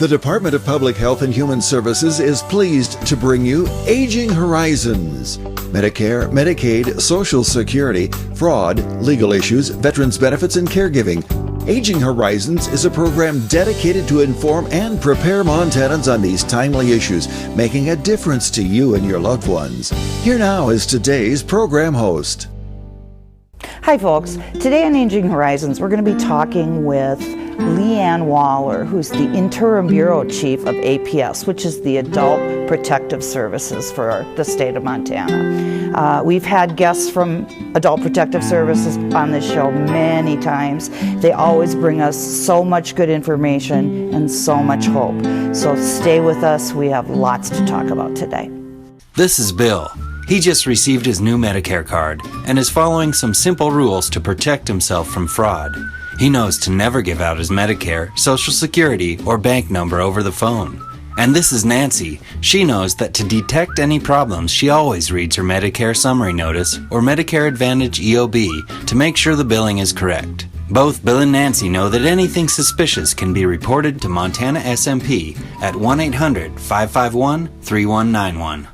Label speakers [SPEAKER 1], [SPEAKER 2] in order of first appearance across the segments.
[SPEAKER 1] The Department of Public Health and Human Services is pleased to bring you Aging Horizons. Medicare, Medicaid, Social Security, fraud, legal issues, veterans benefits, and caregiving. Aging Horizons is a program dedicated to inform and prepare Montanans on these timely issues, making a difference to you and your loved ones. Here now is today's program host.
[SPEAKER 2] Hi folks, today on Aging Horizons we're going to be talking with Leanne Waller, who's the Interim Bureau Chief of APS, which is the Adult Protective Services for the state of Montana. We've had guests from Adult Protective Services on this show many times. They always bring us so much good information and so much hope. So stay with us, we have lots to talk about today.
[SPEAKER 3] This is Bill. He just received his new Medicare card and is following some simple rules to protect himself from fraud. He knows to never give out his Medicare, Social Security, or bank number over the phone. And this is Nancy. She knows that to detect any problems, she always reads her Medicare summary notice or Medicare Advantage EOB to make sure the billing is correct. Both Bill and Nancy know that anything suspicious can be reported to Montana SMP at 1-800-551-3191.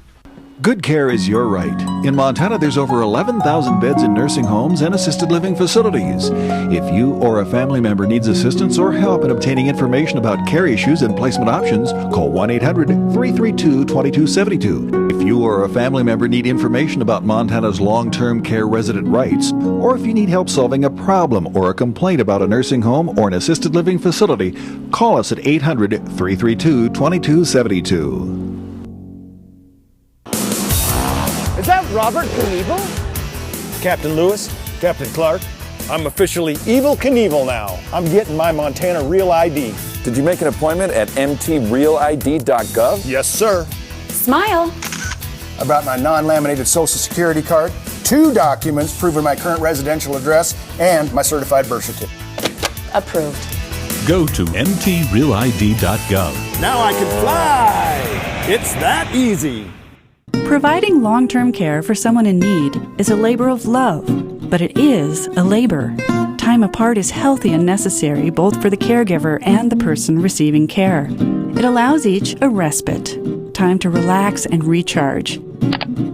[SPEAKER 1] Good care is your right. In Montana, there's over 11,000 beds in nursing homes and assisted living facilities. If you or a family member needs assistance or help in obtaining information about care issues and placement options, call 1-800-332-2272. If you or a family member need information about Montana's long-term care resident rights, or if you need help solving a problem or a complaint about a nursing home or an assisted living facility, call us at 800-332-2272.
[SPEAKER 4] Is that Robert Knievel? Captain Lewis, Captain Clark, I'm officially Evel Knievel now. I'm getting my Montana Real ID.
[SPEAKER 5] Did you make an appointment at mtrealid.gov?
[SPEAKER 4] Yes, sir.
[SPEAKER 6] Smile.
[SPEAKER 7] I brought my non-laminated Social Security card, 2 documents proving my current residential address, and my certified birth certificate.
[SPEAKER 6] Approved.
[SPEAKER 8] Go to mtrealid.gov.
[SPEAKER 4] Now I can fly. It's that easy.
[SPEAKER 9] Providing long-term care for someone in need is a labor of love, but it is a labor. Time apart is healthy and necessary both for the caregiver and the person receiving care. It allows each a respite, time to relax and recharge.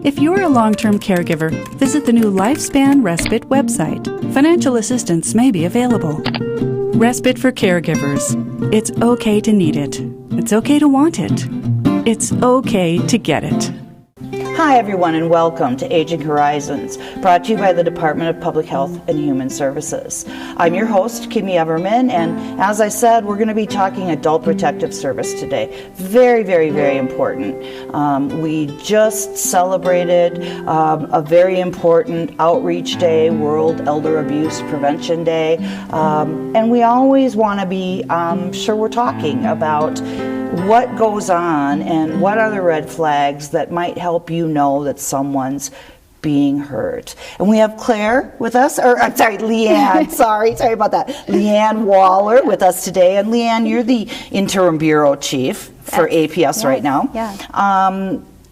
[SPEAKER 9] If you're a long-term caregiver, visit the new Lifespan Respite website. Financial assistance may be available. Respite for caregivers. It's okay to need it. It's okay to want it. It's okay to get it.
[SPEAKER 2] Hi everyone and welcome to Aging Horizons, brought to you by the Department of Public Health and Human Services. I'm your host, Kimmy Everman, and as I said, we're going to be talking Adult Protective Service today. Very, very, very important. We just celebrated a very important outreach day, World Elder Abuse Prevention Day, and we always want to be sure we're talking about what goes on and what are the red flags that might help you know that someone's being hurt. And we have Claire with us, or I'm sorry, Leanne, sorry about that. Leanne Waller with us today. And Leanne, you're the Interim Bureau Chief for APS right now.
[SPEAKER 6] Yeah.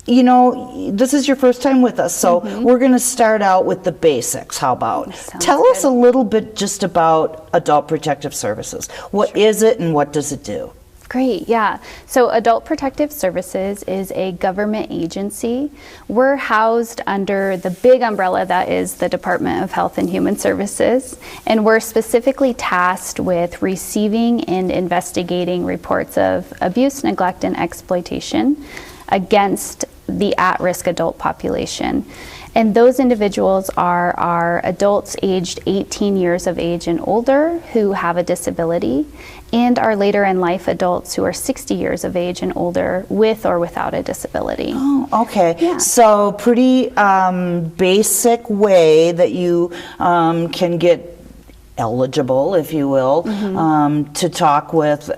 [SPEAKER 2] You know, this is your first time with us, so we're going to start out with the basics. How about? Tell us a little bit just about Adult Protective Services. What is it and what does it do?
[SPEAKER 6] Great, yeah. So Adult Protective Services is a government agency. We're housed under the big umbrella that is the Department of Health and Human Services, and we're specifically tasked with receiving and investigating reports of abuse, neglect, and exploitation against the at-risk adult population. And those individuals are our adults aged 18 years of age and older who have a disability, and our later in life adults who are 60 years of age and older with or without a disability.
[SPEAKER 2] Oh, okay.
[SPEAKER 6] Yeah.
[SPEAKER 2] So pretty basic way that you can get eligible, if you will, to talk with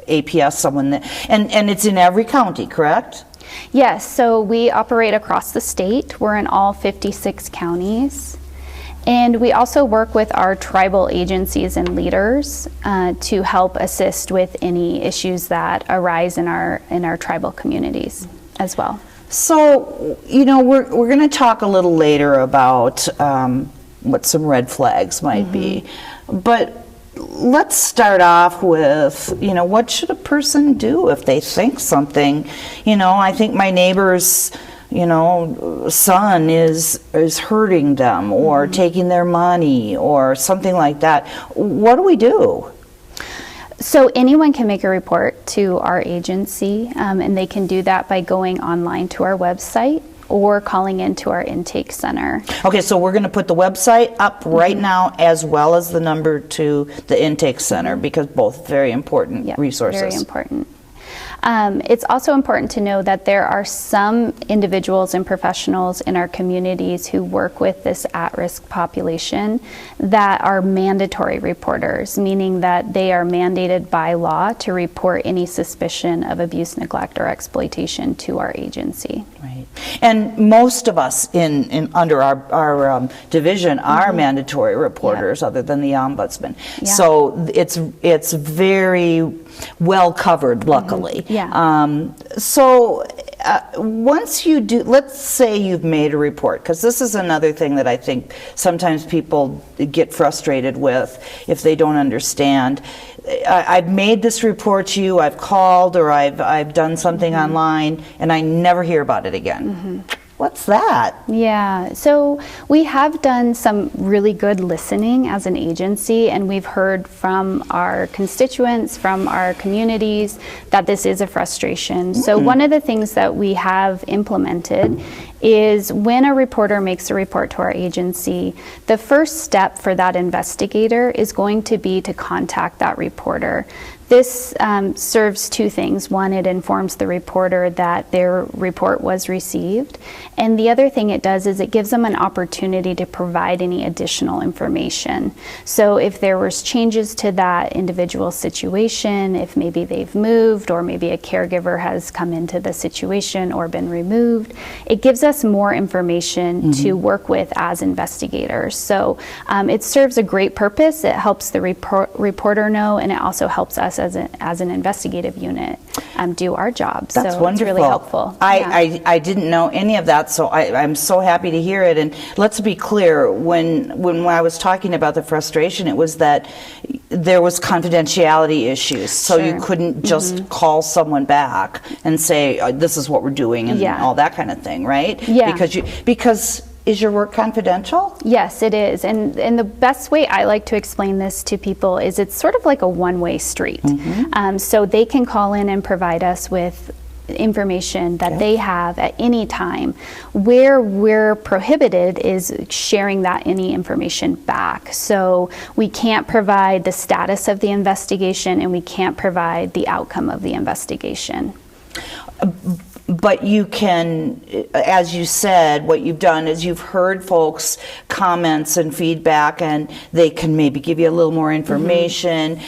[SPEAKER 2] APS, someone that, and it's in every county, correct?
[SPEAKER 6] Yes, so we operate across the state. We're in all 56 counties. And we also work with our tribal agencies and leaders to help assist with any issues that arise in our tribal communities as well.
[SPEAKER 2] So, you know, we're going to talk a little later about what some red flags might be. But let's start off with, what should a person do if they think something? I think my neighbor's, son is hurting them or taking their money or something like that. What do we do?
[SPEAKER 6] So anyone can make a report to our agency, and they can do that by going online to our website or calling into our intake center.
[SPEAKER 2] Okay, so we're going to put the website up right now as well as the number to the intake center, because both very important resources.
[SPEAKER 6] Very important. It's also important to know that there are some individuals and professionals in our communities who work with this at-risk population that are mandatory reporters, meaning that they are mandated by law to report any suspicion of abuse, neglect, or exploitation to our agency.
[SPEAKER 2] Right. And most of us in under our division are mandatory reporters, other than the ombudsman.
[SPEAKER 6] Yeah.
[SPEAKER 2] So it's very well covered, luckily. So once you do, let's say you've made a report, because this is another thing that I think sometimes people get frustrated with if they don't understand. I've made this report to you, I've called, or I've done something online, and I never hear about it again. What's that?
[SPEAKER 6] Yeah, so we have done some really good listening as an agency, and we've heard from our constituents, from our communities, that this is a frustration. So one of the things that we have implemented is when a reporter makes a report to our agency, the first step for that investigator is going to be to contact that reporter. This serves two things. One, it informs the reporter that their report was received. And the other thing it does is it gives them an opportunity to provide any additional information. So if there was changes to that individual situation, if maybe they've moved or maybe a caregiver has come into the situation or been removed, it gives us more information to work with as investigators. So it serves a great purpose. It helps the reporter know, and it also helps us as an investigative unit do our job.
[SPEAKER 2] That's
[SPEAKER 6] so
[SPEAKER 2] wonderful.
[SPEAKER 6] It's really helpful.
[SPEAKER 2] I didn't know any of that, so I'm so happy to hear it. And let's be clear, when I was talking about the frustration, it was that there was confidentiality issues, so you couldn't just call someone back and say, this is what we're doing, and all that kind of thing, right?
[SPEAKER 6] Yeah.
[SPEAKER 2] Because is your work confidential?
[SPEAKER 6] Yes, it is. And the best way I like to explain this to people is it's sort of like a one-way street. So they can call in and provide us with information that they have at any time. Where we're prohibited is sharing any information back. So we can't provide the status of the investigation, and we can't provide the outcome of the investigation.
[SPEAKER 2] But you can, as you said, what you've done is you've heard folks' comments and feedback, and they can maybe give you a little more information.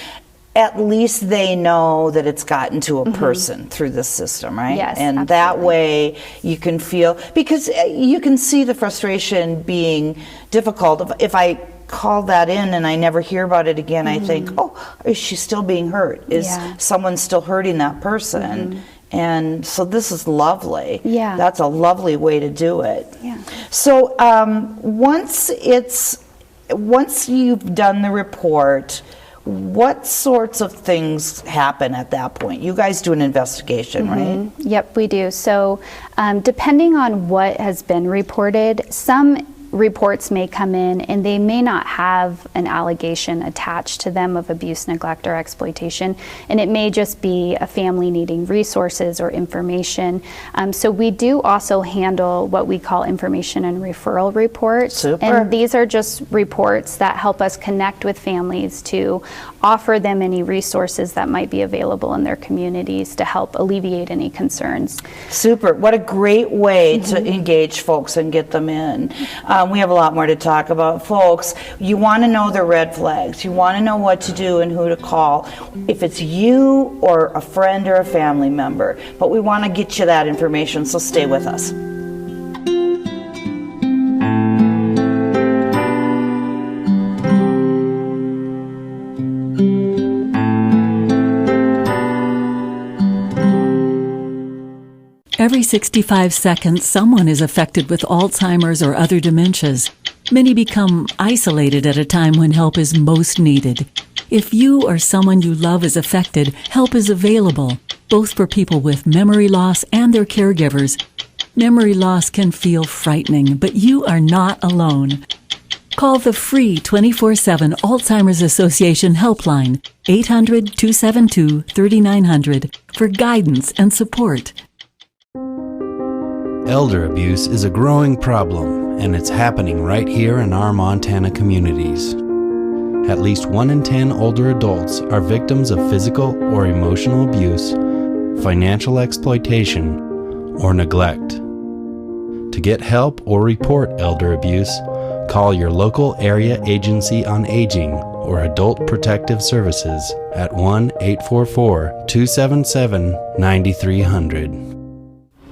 [SPEAKER 2] At least they know that it's gotten to a person through the system, right?
[SPEAKER 6] Yes,
[SPEAKER 2] and
[SPEAKER 6] absolutely.
[SPEAKER 2] That way you can feel, because you can see the frustration being difficult. If I call that in and I never hear about it again, I think, oh, is she still being hurt? Is someone still hurting that person? And so this is lovely.
[SPEAKER 6] Yeah.
[SPEAKER 2] That's a lovely way to do it.
[SPEAKER 6] Yeah.
[SPEAKER 2] So once you've done the report, what sorts of things happen at that point? You guys do an investigation, right?
[SPEAKER 6] Yep, we do. So depending on what has been reported, some reports may come in and they may not have an allegation attached to them of abuse, neglect, or exploitation, and it may just be a family needing resources or information. So we do also handle what we call information and referral reports.
[SPEAKER 2] Super.
[SPEAKER 6] And these are just reports that help us connect with families to offer them any resources that might be available in their communities to help alleviate any concerns.
[SPEAKER 2] Super. What a great way to engage folks and get them in. We have a lot more to talk about. Folks, you want to know the red flags. You want to know what to do and who to call, if it's you or a friend or a family member. But we want to get you that information, so stay with us.
[SPEAKER 8] Every 65 seconds, someone is affected with Alzheimer's or other dementias. Many become isolated at a time when help is most needed. If you or someone you love is affected, help is available, both for people with memory loss and their caregivers. Memory loss can feel frightening, but you are not alone. Call the free 24/7 Alzheimer's Association helpline, 800-272-3900, for guidance and support.
[SPEAKER 3] Elder abuse is a growing problem, and it's happening right here in our Montana communities. At least 1 in 10 older adults are victims of physical or emotional abuse, financial exploitation, or neglect. To get help or report elder abuse, call your local area agency on aging or Adult Protective Services at 1-844-277-9300.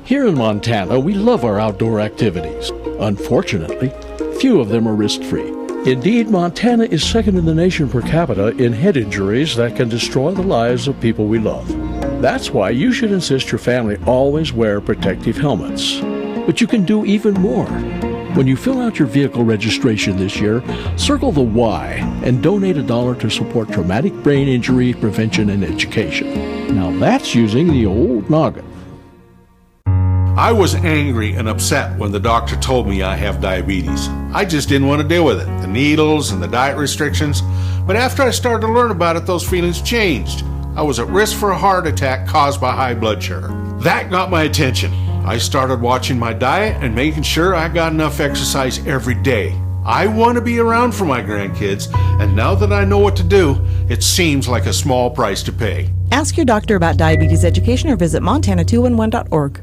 [SPEAKER 10] Here in Montana, we love our outdoor activities. Unfortunately, few of them are risk-free. Indeed, Montana is second in the nation per capita in head injuries that can destroy the lives of people we love. That's why you should insist your family always wear protective helmets. But you can do even more. When you fill out your vehicle registration this year, circle the Y and donate $1 to support traumatic brain injury prevention and education. Now that's using the old noggin.
[SPEAKER 11] I was angry and upset when the doctor told me I have diabetes. I just didn't want to deal with it, the needles and the diet restrictions. But after I started to learn about it, those feelings changed. I was at risk for a heart attack caused by high blood sugar. That got my attention. I started watching my diet and making sure I got enough exercise every day. I want to be around for my grandkids, and now that I know what to do, it seems like a small price to pay.
[SPEAKER 12] Ask your doctor about diabetes education or visit montana211.org.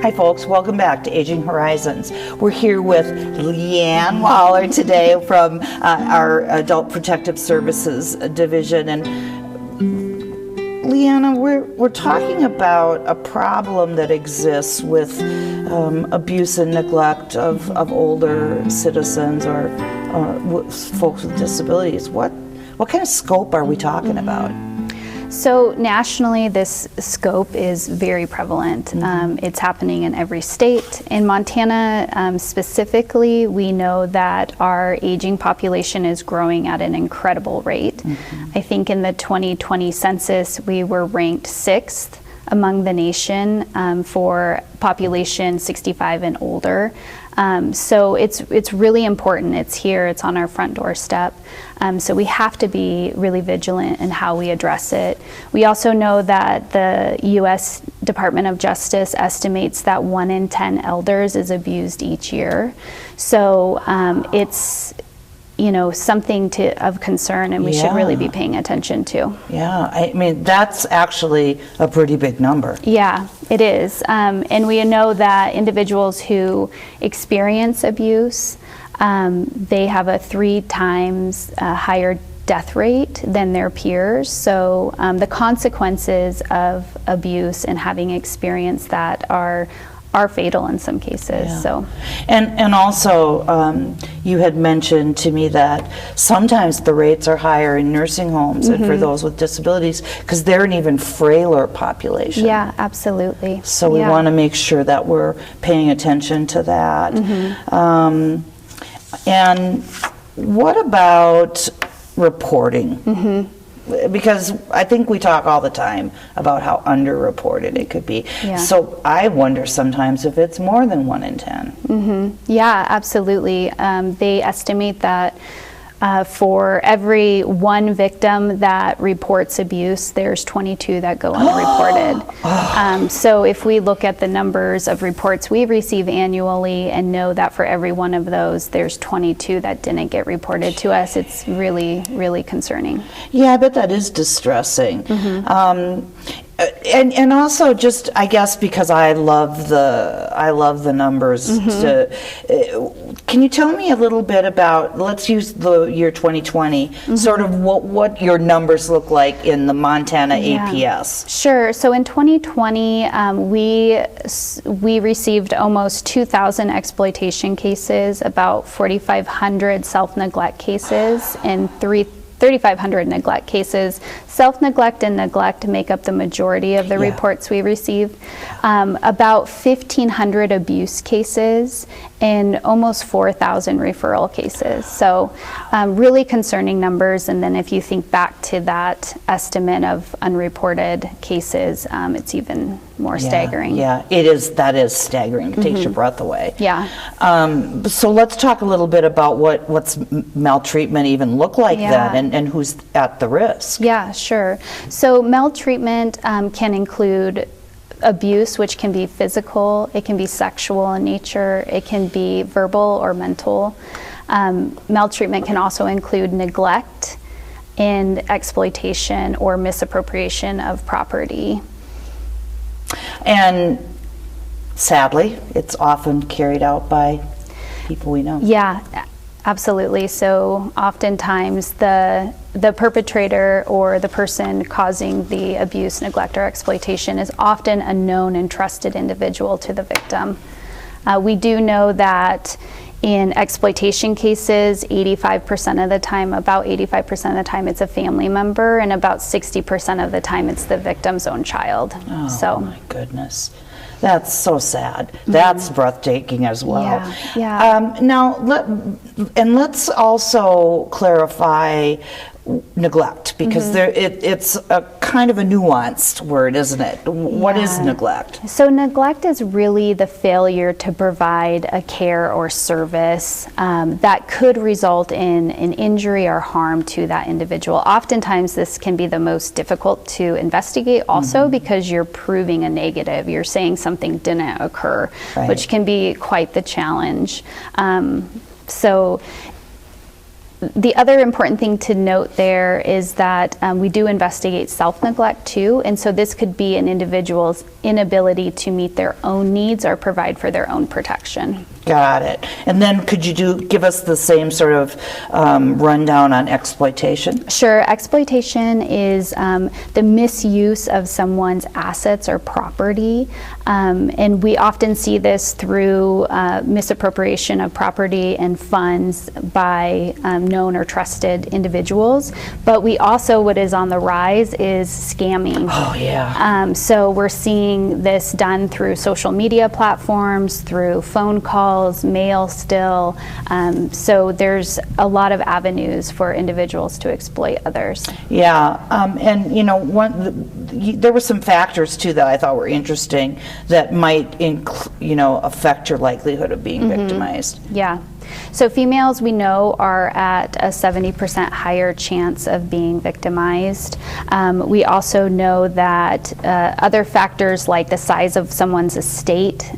[SPEAKER 2] Hi folks, welcome back to Aging Horizons. We're here with Leanne Waller today from our Adult Protective Services Division. And Leanna, we're talking about a problem that exists with abuse and neglect of older citizens or folks with disabilities. What kind of scope are we talking about?
[SPEAKER 6] So nationally, this scope is very prevalent. It's happening in every state. In Montana specifically, we know that our aging population is growing at an incredible rate. I think in the 2020 census, we were ranked 6th among the nation for population 65 and older. So it's really important. It's here, it's on our front doorstep. So we have to be really vigilant in how we address it. We also know that the U.S. Department of Justice estimates that 1 in 10 elders is abused each year. So it's something of concern, and we should really be paying attention to.
[SPEAKER 2] Yeah, I mean, that's actually a pretty big number.
[SPEAKER 6] Yeah, it is. And we know that individuals who experience abuse, they have a 3 times higher death rate than their peers. So the consequences of abuse and having experienced that are fatal in some cases.
[SPEAKER 2] Yeah.
[SPEAKER 6] So,
[SPEAKER 2] and also you had mentioned to me that sometimes the rates are higher in nursing homes and for those with disabilities because they're an even frailer population.
[SPEAKER 6] Yeah, absolutely.
[SPEAKER 2] So we want to make sure that we're paying attention to that. And what about reporting? Because I think we talk all the time about how underreported it could be.
[SPEAKER 6] Yeah.
[SPEAKER 2] So I wonder sometimes if it's more than 1 in 10.
[SPEAKER 6] Yeah, absolutely. They estimate that for every 1 victim that reports abuse, there's 22 that go unreported. So if we look at the numbers of reports we receive annually and know that for every one of those, there's 22 that didn't get reported to us, it's really, really concerning.
[SPEAKER 2] Yeah, I bet that is distressing. And also just, I guess, because I love the numbers. Can you tell me a little bit about, let's use the year 2020, sort of what your numbers look like in the Montana APS?
[SPEAKER 6] Sure. So in 2020, we received almost 2,000 exploitation cases, about 4,500 self-neglect cases, and 3,500 neglect cases. Self-neglect and neglect make up the majority of the reports we receive. About 1,500 abuse cases and almost 4,000 referral cases. So really concerning numbers. And then if you think back to that estimate of unreported cases, it's even more staggering.
[SPEAKER 2] Yeah, it is. That is staggering. It takes your breath away.
[SPEAKER 6] Yeah.
[SPEAKER 2] So let's talk a little bit about what's maltreatment even look like then, and who's at the risk.
[SPEAKER 6] Yeah, sure. So maltreatment can include abuse, which can be physical, it can be sexual in nature, it can be verbal or mental. Maltreatment can also include neglect and exploitation or misappropriation of property.
[SPEAKER 2] And sadly, it's often carried out by people we know.
[SPEAKER 6] Yeah, absolutely. So oftentimes the perpetrator or the person causing the abuse, neglect, or exploitation is often a known and trusted individual to the victim. We do know that in exploitation cases, 85% of the time, about 85% of the time, it's a family member, and about 60% of the time, it's the victim's own child.
[SPEAKER 2] Oh, my goodness. That's so sad. That's breathtaking as well.
[SPEAKER 6] Yeah.
[SPEAKER 2] Now, let's also clarify neglect, because it's a kind of a nuanced word, isn't it? What is neglect?
[SPEAKER 6] So neglect is really the failure to provide a care or service that could result in an injury or harm to that individual. Oftentimes this can be the most difficult to investigate also because you're proving a negative. You're saying something didn't occur, which can be quite the challenge. So the other important thing to note there is that we do investigate self-neglect too, and so this could be an individual's inability to meet their own needs or provide for their own protection.
[SPEAKER 2] Got it. And then could you give us the same sort of rundown on exploitation?
[SPEAKER 6] Sure. Exploitation is the misuse of someone's assets or property, and we often see this through misappropriation of property and funds by known or trusted individuals. But we also, what is on the rise is scamming.
[SPEAKER 2] Oh, yeah.
[SPEAKER 6] So we're seeing this done through social media platforms, through phone calls, mail still. So there's a lot of avenues for individuals to exploit others.
[SPEAKER 2] Yeah, and there were some factors too that I thought were interesting that might affect your likelihood of being victimized.
[SPEAKER 6] Yeah. So females, we know, are at a 70% higher chance of being victimized. We also know that other factors like the size of someone's estate,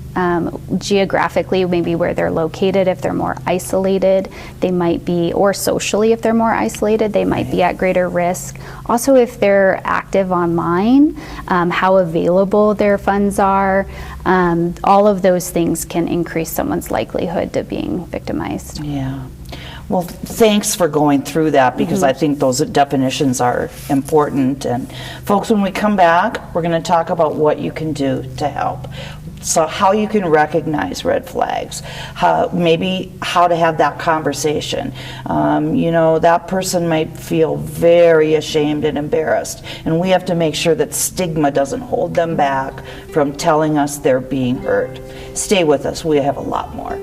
[SPEAKER 6] geographically, maybe where they're located, if they're more isolated, they might be, or socially, if they're more isolated, they might be at greater risk. Also, if they're active online, how available their funds are, all of those things can increase someone's likelihood to being victimized.
[SPEAKER 2] Yeah. Well, thanks for going through that, because I think those definitions are important. And folks, when we come back, we're going to talk about what you can do to help. So how you can recognize red flags, maybe how to have that conversation. That person might feel very ashamed and embarrassed, and we have to make sure that stigma doesn't hold them back from telling us they're being hurt. Stay with us, we have a lot more.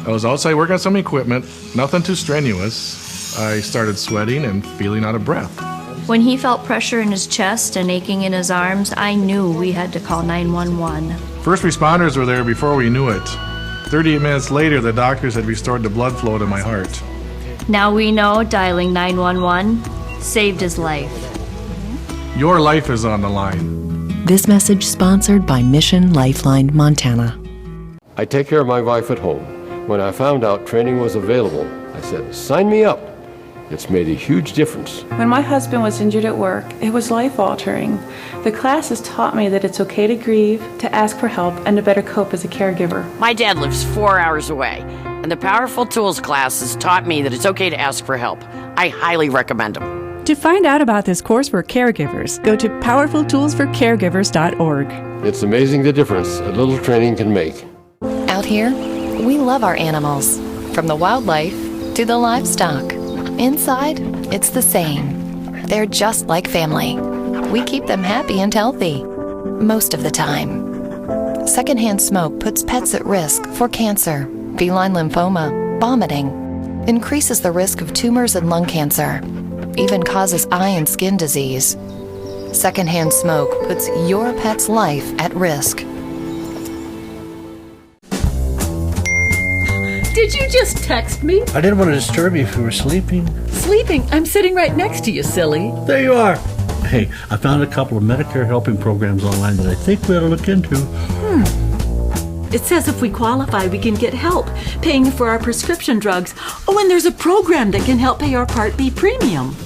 [SPEAKER 13] I was outside working on some equipment, nothing too strenuous. I started sweating and feeling out of breath.
[SPEAKER 14] When he felt pressure in his chest and aching in his arms, I knew we had to call 911.
[SPEAKER 13] First responders were there before we knew it. 38 minutes later, the doctors had restored the blood flow to my heart.
[SPEAKER 14] Now we know dialing 911 saved his life.
[SPEAKER 13] Your life is on the line.
[SPEAKER 15] This message sponsored by Mission Lifeline Montana.
[SPEAKER 16] I take care of my wife at home. When I found out training was available, I said, sign me up. It's made a huge difference.
[SPEAKER 17] When my husband was injured at work, it was life-altering. The class has taught me that it's okay to grieve, to ask for help, and to better cope as a caregiver.
[SPEAKER 18] My dad lives 4 hours away, and the Powerful Tools class has taught me that it's okay to ask for help. I highly recommend them.
[SPEAKER 9] To find out about this course for caregivers, go to powerfultoolsforcaregivers.org.
[SPEAKER 16] It's amazing the difference a little training can make.
[SPEAKER 15] Out here, we love our animals, from the wildlife to the livestock. Inside, it's the same. They're just like family. We keep them happy and healthy, most of the time. Secondhand smoke puts pets at risk for cancer, feline lymphoma, vomiting, increases the risk of tumors and lung cancer, even causes eye and skin disease. Secondhand smoke puts your pet's life at risk.
[SPEAKER 8] Did you just text me?
[SPEAKER 10] I didn't want to disturb you if you were sleeping.
[SPEAKER 8] Sleeping? I'm sitting right next to you, silly.
[SPEAKER 10] There you are. Hey, I found a couple of Medicare helping programs online that I think we ought to look into.
[SPEAKER 8] It says if we qualify, we can get help paying for our prescription drugs. Oh, and there's a program that can help pay our Part B premium.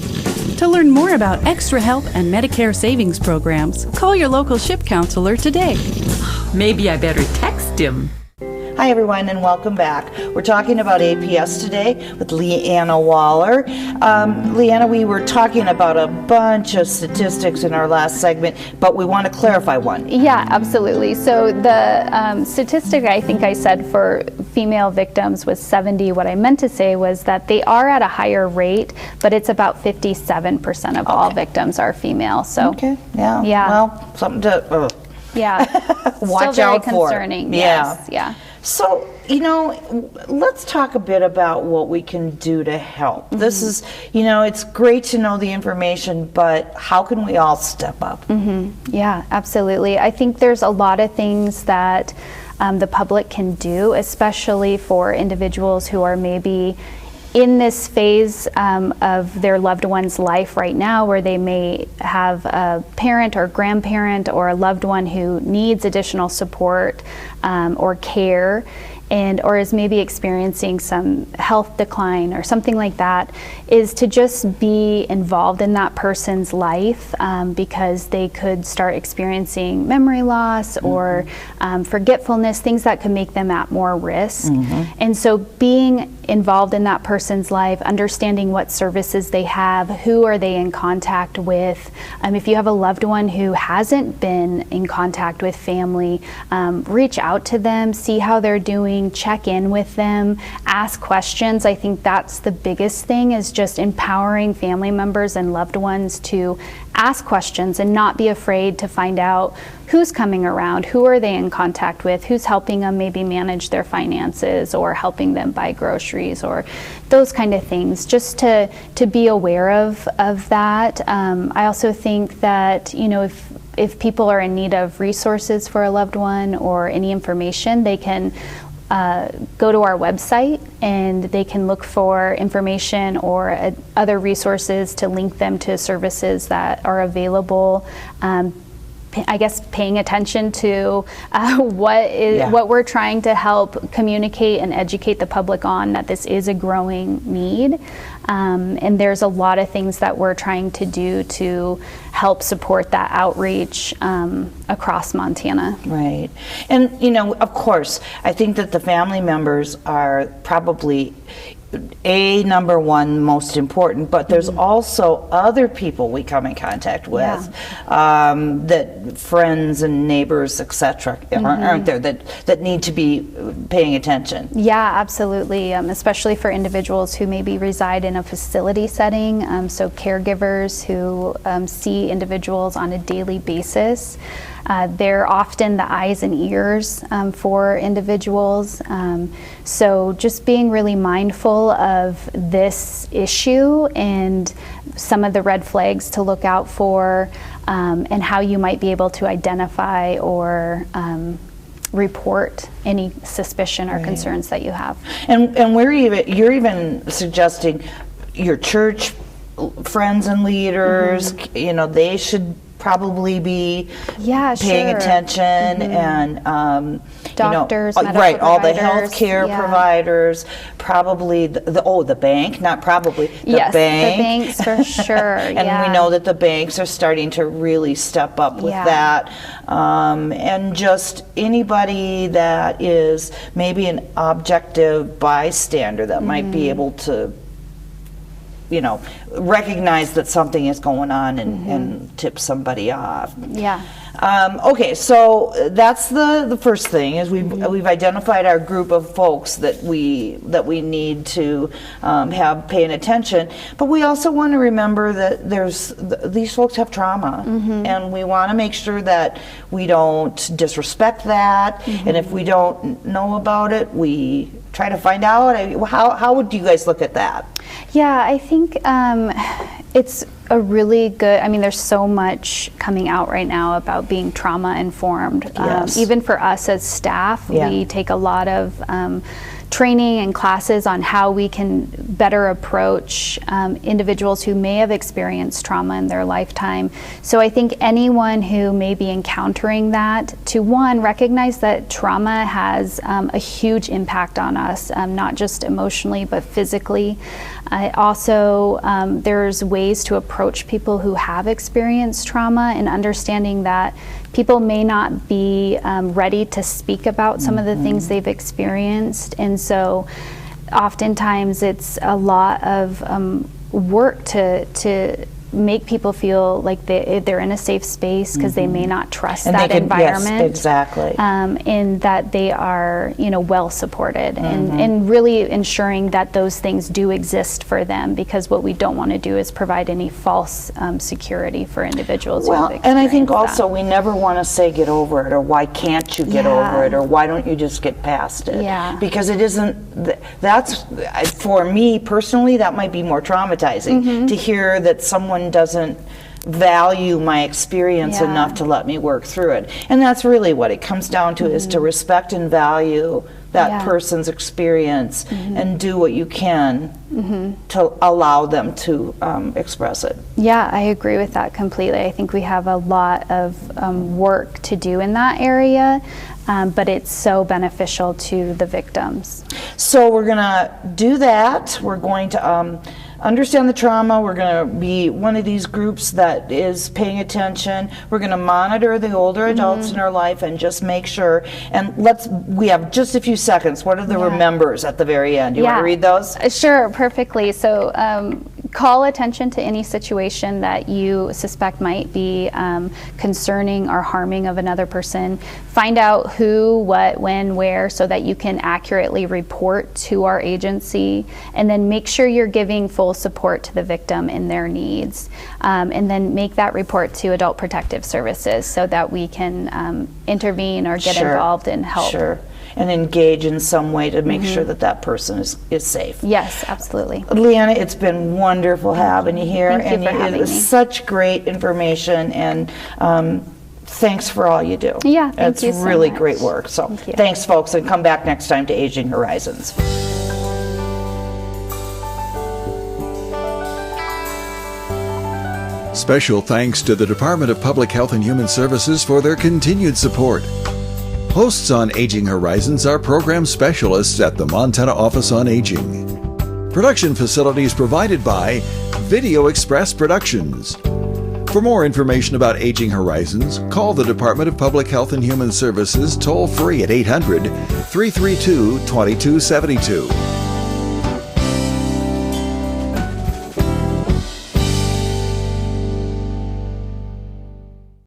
[SPEAKER 9] To learn more about extra help and Medicare savings programs, call your local SHIP counselor today.
[SPEAKER 8] Maybe I better text him.
[SPEAKER 2] Hi everyone and welcome back. We're talking about APS today with Leanna Waller. Leanna, we were talking about a bunch of statistics in our last segment, but we want to clarify one.
[SPEAKER 6] Yeah, absolutely. So the statistic I think I said for female victims was 70. What I meant to say was that they are at a higher rate, but it's about 57% of all victims are female. So
[SPEAKER 2] okay, yeah. Well, something to watch
[SPEAKER 6] Still very
[SPEAKER 2] out for.
[SPEAKER 6] Concerning. Yes, yeah.
[SPEAKER 2] So, let's talk a bit about what we can do to help.
[SPEAKER 6] Mm-hmm.
[SPEAKER 2] This is, it's great to know the information, but how can we all step up?
[SPEAKER 6] Mm-hmm. Yeah, absolutely. I think there's a lot of things that the public can do, especially for individuals who are maybe in this phase of their loved one's life right now, where they may have a parent or grandparent or a loved one who needs additional support or care, or is maybe experiencing some health decline or something like that, is to just be involved in that person's life because they could start experiencing memory loss or forgetfulness, things that could make them at more risk. And so being involved in that person's life, understanding what services they have, who are they in contact with. If you have a loved one who hasn't been in contact with family, reach out to them, see how they're doing, check in with them, ask questions. I think that's the biggest thing, is just empowering family members and loved ones to ask questions and not be afraid to find out who's coming around, who are they in contact with, who's helping them maybe manage their finances or helping them buy groceries or those kind of things, just to be aware of that. I also think that, if people are in need of resources for a loved one or any information, they can go to our website and they can look for information or other resources to link them to services that are available. I guess paying attention to what we're trying to help communicate and educate the public on, that this is a growing need. And there's a lot of things that we're trying to do to help support that outreach across Montana.
[SPEAKER 2] Right. And, of course, I think that the family members are probably number one most important, but there's also other people we come in contact with, that friends and neighbors, etc., aren't there, that need to be paying attention.
[SPEAKER 6] Yeah, absolutely, especially for individuals who maybe reside in a facility setting, so caregivers who see individuals on a daily basis. They're often the eyes and ears for individuals. So just being really mindful of this issue and some of the red flags to look out for, and how you might be able to identify or report any suspicion or concerns that you have.
[SPEAKER 2] And you're even suggesting your church friends and leaders, they should probably be paying attention, and
[SPEAKER 6] doctors,
[SPEAKER 2] right, all the healthcare providers, probably the bank, not probably the bank.
[SPEAKER 6] The banks for sure.
[SPEAKER 2] And we know that the banks are starting to really step up with that, and just anybody that is maybe an objective bystander that might be able to recognize that something is going on and tip somebody off.
[SPEAKER 6] Yeah.
[SPEAKER 2] Okay, so that's the first thing is we've identified our group of folks that we need to have paying attention, but we also want to remember that these folks have trauma, and we want to make sure that we don't disrespect that, and if we don't know about it, we try to find out. How would you guys look at that?
[SPEAKER 6] Yeah, I think it's a really good, there's so much coming out right now about being trauma informed.
[SPEAKER 2] Yes.
[SPEAKER 6] Even for us as staff, we take a lot of training and classes on how we can better approach individuals who may have experienced trauma in their lifetime. So I think anyone who may be encountering that, to one, recognize that trauma has a huge impact on us, not just emotionally but physically. Also, there's ways to approach people who have experienced trauma, and understanding that people may not be ready to speak about some of the things they've experienced, and so oftentimes it's a lot of work to make people feel like they're in a safe space, because they may not trust that environment.
[SPEAKER 2] Yes, exactly.
[SPEAKER 6] And that they are, well supported, and really ensuring that those things do exist for them, because what we don't want to do is provide any false security for individuals.
[SPEAKER 2] Well, and I think also we never want to say get over it, or why can't you get over it, or why don't you just get past it?
[SPEAKER 6] Yeah.
[SPEAKER 2] Because it isn't. That's, for me personally, that might be more traumatizing to hear that someone doesn't value my experience enough to let me work through it. And that's really what it comes down to, is to respect and value that person's experience and do what you can to allow them to express it.
[SPEAKER 6] Yeah, I agree with that completely. I think we have a lot of work to do in that area, but it's so beneficial to the victims.
[SPEAKER 2] So we're going to do that. We're going to understand the trauma. We're going to be one of these groups that is paying attention. We're going to monitor the older adults in our life and just make sure. And we have just a few seconds. What are the remembers at the very end? You want to read those?
[SPEAKER 6] Sure, perfectly. So call attention to any situation that you suspect might be concerning or harming of another person. Find out who, what, when, where, so that you can accurately report to our agency, and then make sure you're giving full support to the victim in their needs, and then make that report to Adult Protective Services so that we can intervene or get involved and help.
[SPEAKER 2] Sure. And engage in some way to make sure that that person is safe.
[SPEAKER 6] Yes, absolutely.
[SPEAKER 2] Leanna, it's been wonderful having you here.
[SPEAKER 6] Thank you for having me.
[SPEAKER 2] Such great information, and thanks for all you do.
[SPEAKER 6] Yeah, thank you so
[SPEAKER 2] It's really
[SPEAKER 6] much.
[SPEAKER 2] great work. So thanks, folks, and come back next time to Aging Horizons.
[SPEAKER 1] Special thanks to the Department of Public Health and Human Services for their continued support. Hosts on Aging Horizons are program specialists at the Montana Office on Aging. Production facilities provided by Video Express Productions. For more information about Aging Horizons, call the Department of Public Health and Human Services toll-free at 800-332-2272.